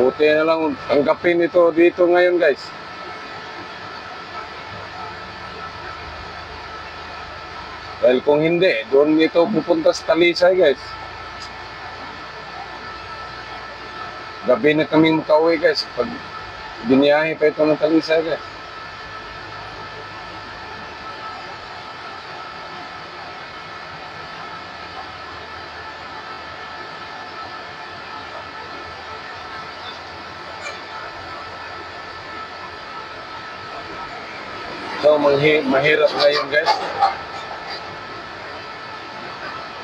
Buti na lang tanggapin ito dito ngayon, guys. Dahil kung hindi, doon ito pupunta sa Talisay, guys. Gabi na kaming makauwi, guys. Pag biniyahe pa ito ng Talisay, guys. So, mahirap ngayon, guys.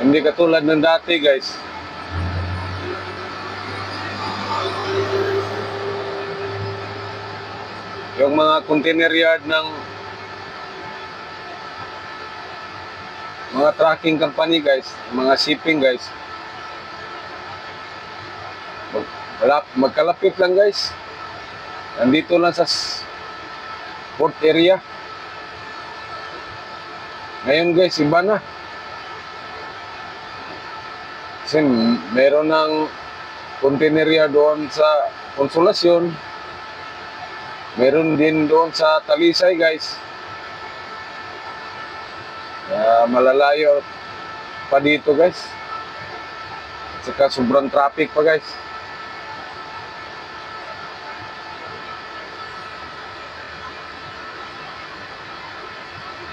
Hindi katulad ng dati, guys. Yung mga container yard ng mga trucking company, guys, mga shipping, guys, magkalapit lang, guys. Nandito lang sa port area. Ngayon, guys, iba na. Kasi meron ng kontenerya doon sa Konsolasyon. Meron din doon sa Talisay, guys. Malalayo pa dito, guys. Saka sobrang traffic pa, guys.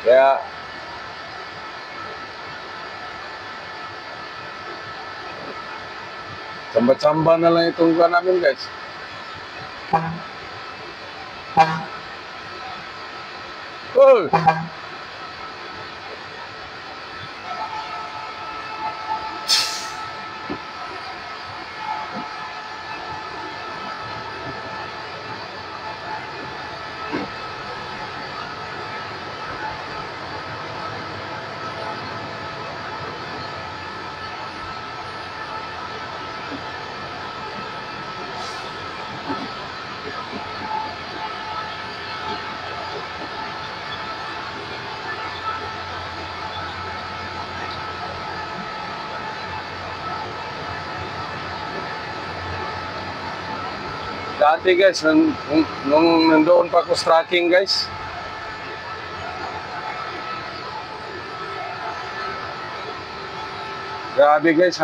Kaya samba-samba na lang itong buwan namin, guys. Oh! Dati, guys, nung nandoon pa ako sa tracking, guys, grabe, guys,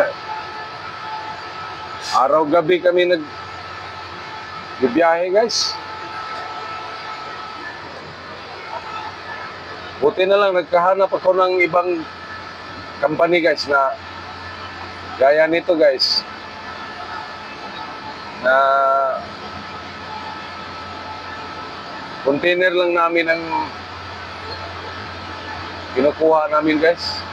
araw-gabi kami nagbibiyahe, guys. Buti na lang nagkahanap ako ng ibang company, guys, na gaya nito, guys, na container lang namin ang kinukuha namin, guys.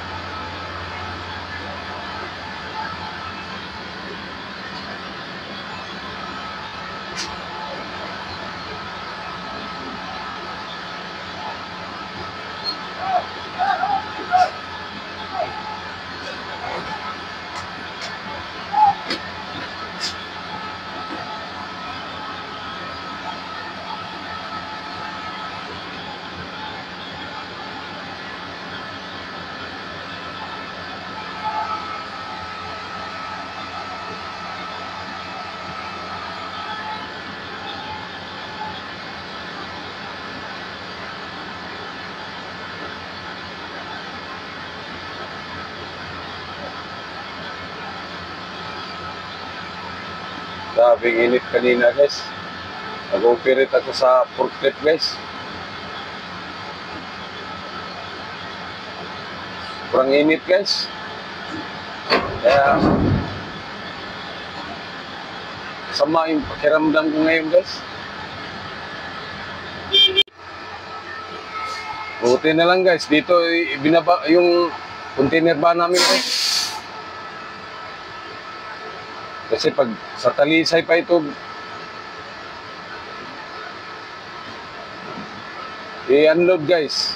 Grabing init kanina, guys. Nag-operate ako sa forklift, guys. Sobrang init, guys. Kaya sama yung pakiramdam ko ngayon, guys. Buti na lang, guys. Dito ibinaba yung container ba namin, guys. Kasi pag sa Talisay pa ito, i-unload, guys.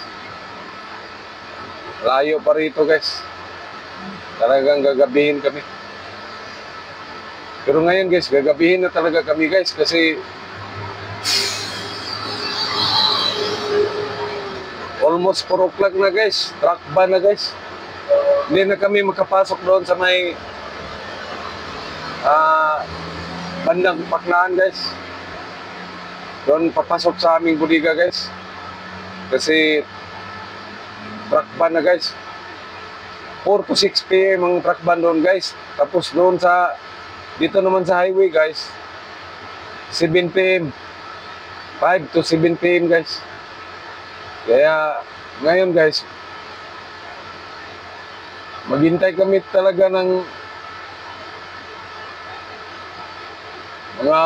Layo pa rito, guys. Talagang gagabihin kami. Pero ngayon, guys, gagabihin na talaga kami, guys. Kasi almost 4 o'clock na, guys. Truck ban na, guys. Hindi na kami makapasok doon sa may bandang Paknaan guys. Doon papasok sa aming bodega guys. Kasi truck ban na guys. 4 to 6 PM ang truck ban doon guys. Tapos doon sa dito naman sa highway guys, 7 PM. 5 to 7 PM guys. Kaya ngayon guys, maghintay kami talaga ng mga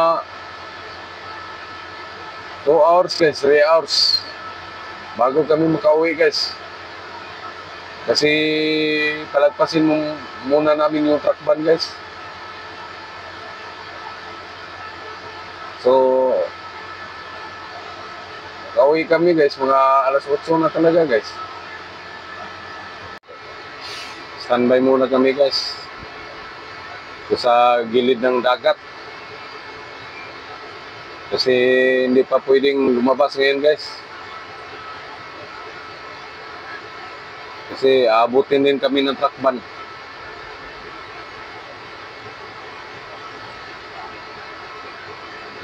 2 hours guys, 3 hours bago kami makauwi guys. Kasi palagpasin muna namin yung truck ban guys. So makauwi kami guys, mga alas 8 na talaga guys. Standby muna kami guys sa gilid ng dagat. Kasi hindi pa pwedeng lumabas ngayon guys. Kasi aabutin din kami ng truck ban.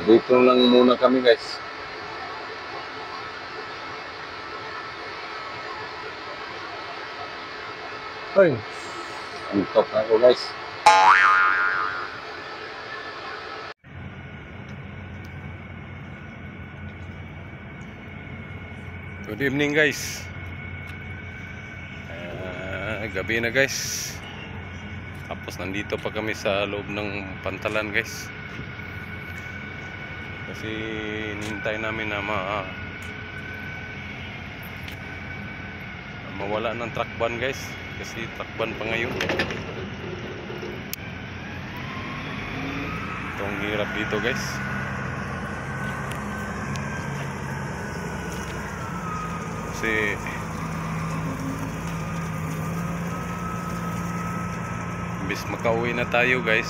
Dito lang muna kami guys. Ay, antok ako guys. Good evening guys. Gabi na guys. Tapos nandito pa kami sa loob ng pantalan guys. Kasi hinihintay namin na mawala ng truck ban guys. Kasi truck ban pa ngayon. Itong hirap dito guys. Kasi imbis makauwi na tayo guys,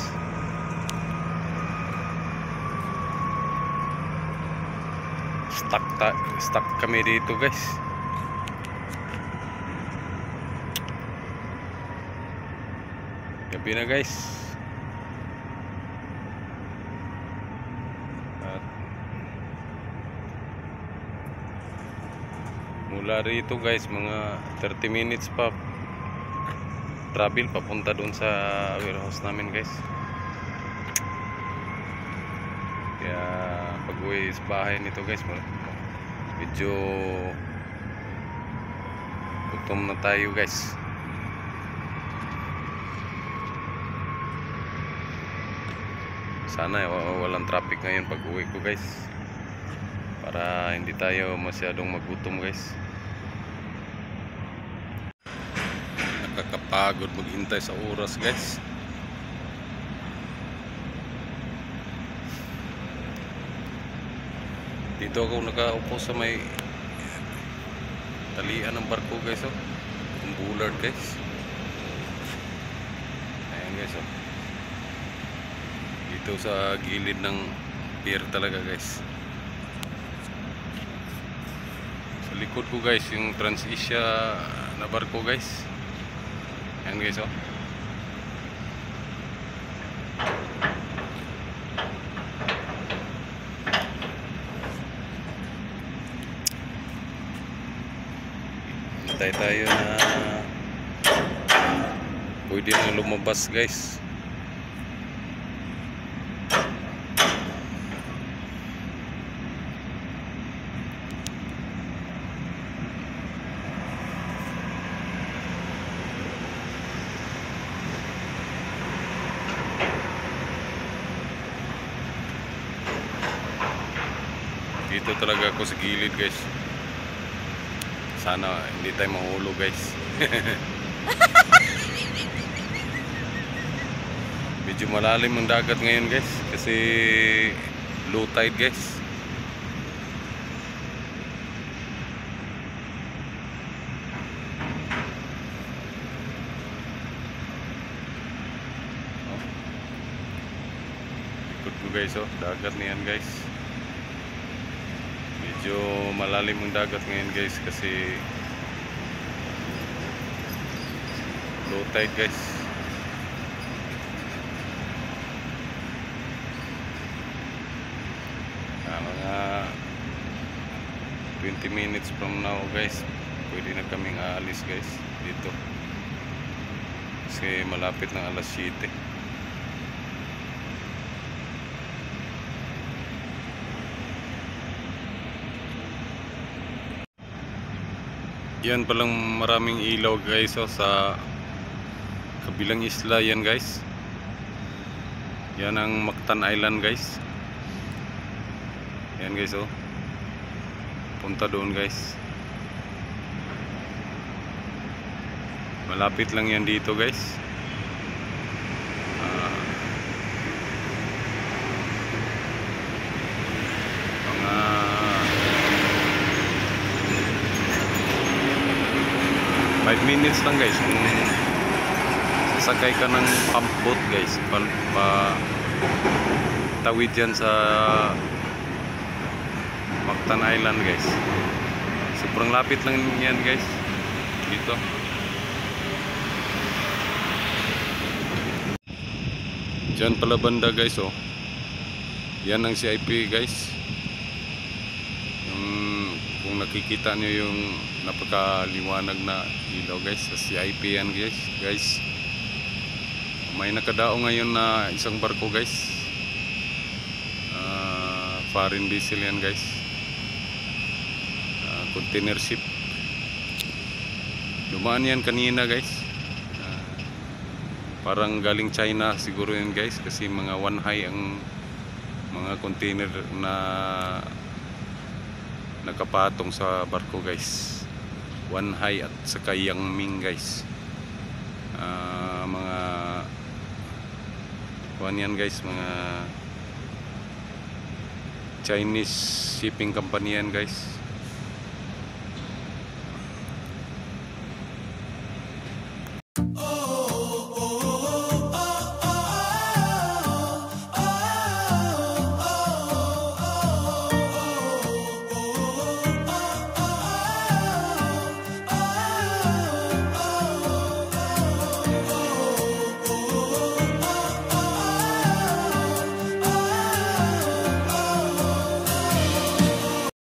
stuck kami dito guys. Gabi na guys. At mula rito guys, mga 30 minutes pa travel papunta doon sa warehouse namin guys. Kaya pag uwi sa bahay nito guys, medyo gutom na tayo guys. Sana walang traffic ngayon pag uwi ko guys, para hindi tayo masyadong magutom guys. Nakakapagod maghintay sa oras guys. Dito ako nakaupo sa may talian ng barko guys, oh. Yung bullard guys. Ayan guys, oh. Dito sa gilid ng pier talaga guys. Sa likod ko guys, yung Trans-Asia na barko guys. Ayan guys, oh. Hintay tayo na pwede nang lumabas guys. Dito talaga ako sa gilid guys. Sana hindi tayo mahulog guys. Medyo malalim ang dagat ngayon guys, kasi low tide guys. Ikot ko guys, oh, dagat niyan guys. Medyo malalim ang dagat ngayon guys, kasi low tide guys. 20 minutes from now guys, pwede na kaming aalis guys dito kasi malapit ng alas 7. Yan palang maraming ilaw guys, sa kabilang isla yan guys. Yan ang Mactan Island guys. Yan guys, punta doon guys. Malapit lang yan dito guys. Mga 5 minutes lang guys kung sasakay ka ng pump boat guys, tawid yan sa Mactan Island guys. Sobrang lapit lang yan guys dito. Diyan pala banda guys, yan ang CIP guys. Kung nakikita nyo yung napakaliwanag na ilaw guys, sa CIP yan guys. May nakadao ngayon na isang barko guys, foreign vessel yan guys, container ship. Dumaan yan kanina guys, parang galing China siguro yan guys, kasi mga one high ang mga container na nakapatong sa barko guys. One high at saka Yangming guys. Mga yan guys, mga Chinese shipping company yan guys.